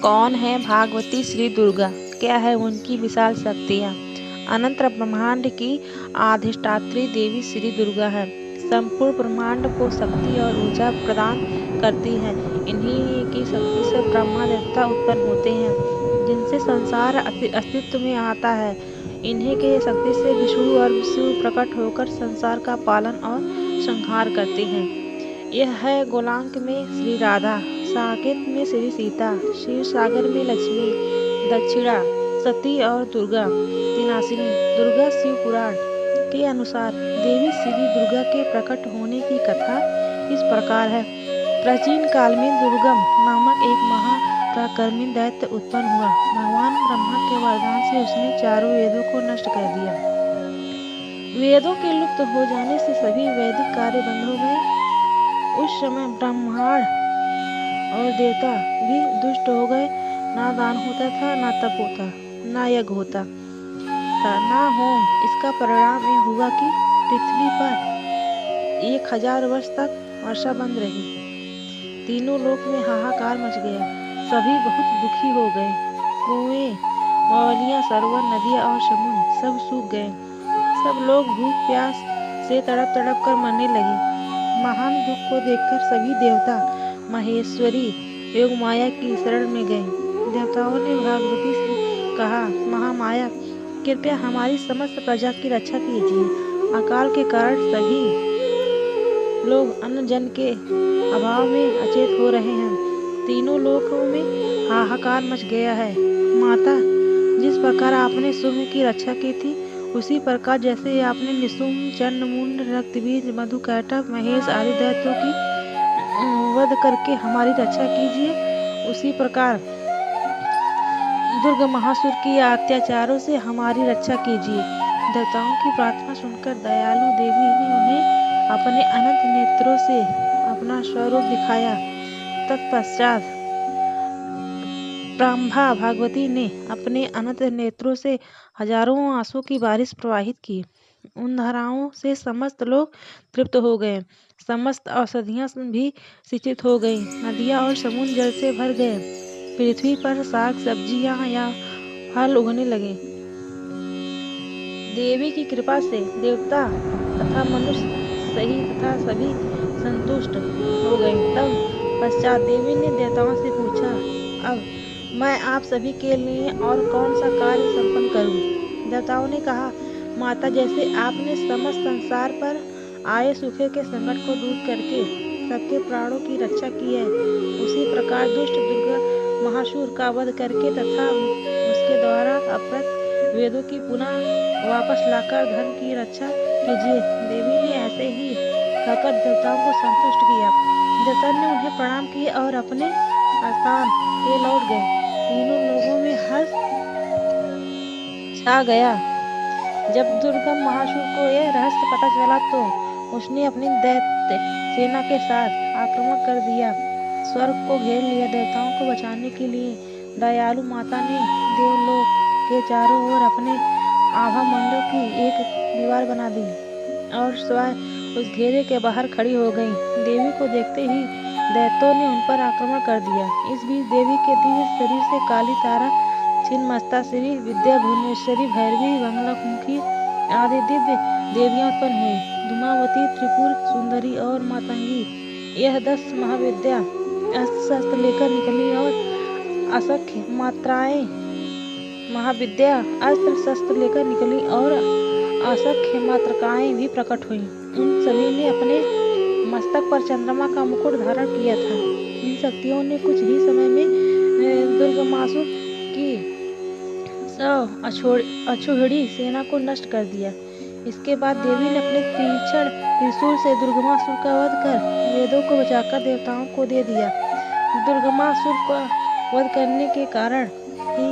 कौन है भागवती श्री दुर्गा? क्या है उनकी विशाल शक्तियाँ? अनंत ब्रह्मांड की अधिष्ठात्री देवी श्री दुर्गा है। संपूर्ण ब्रह्मांड को शक्ति और ऊर्जा प्रदान करती है। इन्हीं की शक्ति से ब्रह्मा देवता उत्पन्न होते हैं, जिनसे संसार अस्तित्व में आता है। इन्हीं के शक्ति से विष्णु और शिव प्रकट होकर संसार का पालन और संहार करते हैं। यह है गोलांक में श्री राधा, साकेत में श्री सीता, क्षीर सागर में लक्ष्मी, दक्षिणा सती और दुर्गा तीनासिनी। दुर्गा शिव पुराण के अनुसार देवी श्री दुर्गा के प्रकट होने की कथा इस प्रकार है। प्राचीन काल में दुर्गम नामक एक महापराक्रमी दैत्य उत्पन्न हुआ। भगवान ब्रह्मा के वरदान से उसने चारों वेदों को नष्ट कर दिया। वेदों के लुप्त हो जाने से सभी वैदिक कार्य बंद हो गए। उस समय ब्राह्मण और देवता भी दुष्ट हो गए। ना दान होता था, ना तप होता, ना यज्ञ होता था, ना होम। इसका परिणाम यह हुआ कि पृथ्वी पर 1000 वर्ष तक वर्षा बंद रही। तीनों लोक में हाहाकार मच गया। सभी बहुत दुखी हो गए। कुएं, बावलियां, सरोवर, नदियां और समुद्र सब सूख गए। सब लोग भूख प्यास से तड़प तड़प कर मरने लगे। महान दुख को देखकर सभी देवता महेश्वरी योगमाया की शरण में गए। देवताओं ने भागवती से कहा, महामाया, कृपया हमारी समस्त प्रजा की रक्षा कीजिए। अकाल के कारण सभी लोग अन्न जन के अभाव में अचेत हो रहे हैं। तीनों लोकों में हाहाकार मच गया है। माता, जिस प्रकार आपने शुंभ की रक्षा की थी, उसी प्रकार जैसे आपने निशुंभ, चंडमुंड, रक्तबीज, मधुकैटभ, महेश आदि दैत्यों की वध करके हमारी रक्षा कीजिए। उसी प्रकार दुर्ग महासुर की अत्याचारों से हमारी रक्षा कीजिए। देवताओं की प्रार्थना सुनकर दयालु देवी ने उन्हें अपने अनंत नेत्रों से अपना स्वरूप दिखाया। तत्पश्चात ब्रह्मा भागवती ने अपने अनंत नेत्रों से हजारों आंसू की बारिश प्रवाहित की। उन धाराओं से समस्त लोग तृप्त हो गए। समस्त औषधियां भी सिंचित हो गई। नदियां और समुद्र जल से भर गए। पृथ्वी पर साग सब्जियां या फल उगने लगे। देवी की कृपा से देवता तथा मनुष्य सही तथा सभी संतुष्ट हो गए। तब पश्चात देवी ने देवताओं से पूछा, अब मैं आप सभी के लिए और कौन सा कार्य संपन्न करूं? देवताओं ने कहा, माता, जैसे आपने समस्त संसार पर आए सूखे के संकट को दूर करके सबके प्राणों की रक्षा की है, उसी प्रकार दुष्ट दुर्गा महासुर का वध करके तथा उसके द्वारा अपहृत वेदों की पुनः वापस लाकर धर्म की रक्षा कीजिए। देवी ने ऐसे ही कहकर देवताओं को संतुष्ट किया। देवता ने उन्हें प्रणाम किए और अपने स्थान पे लौट गए। तीनों लोगों में हर्ष छा गया। जब दुर्गम महासुर को यह रहस्य पता चला तो उसने अपनी दैत्य सेना के साथ आक्रमण कर दिया। स्वर्ग को घेर लिया। देवताओं को बचाने के लिए दयालु माता ने देवलोक के चारों ओर अपने आभा मंडल की एक दीवार बना दी और स्वयं उस घेरे के बाहर खड़ी हो गई। देवी को देखते ही दैत्यों ने उन पर आक्रमण कर दिया। इस बीच देवी के दिव्य शरीर से काली तारा, छिन्नमस्ताश्री, विद्या, भुवनेश्वरी, भैरवी, बंगलामुखी आदि दिव्य देवियां उत्पन्न हुई। धूमावती, त्रिपुर सुंदरी और मातंगी, यह 10 महाविद्या अस्त्र शस्त्र लेकर निकली और असंख्य मात्राएं महाविद्या अस्त्र शस्त्र लेकर निकली और असंख्य मातृकाएं भी प्रकट हुई। उन सभी ने अपने मस्तक पर चंद्रमा का मुकुट धारण किया था। इन शक्तियों ने कुछ ही समय में दुर्गमासुर की अछूहिड़ी सेना को नष्ट कर दिया। इसके बाद देवी ने अपने तीक्ष्ण त्रिशूल से दुर्गमासुर का वध कर वेदों को बचाकर देवताओं को दे दिया। दुर्गमासुर का वध करने के कारण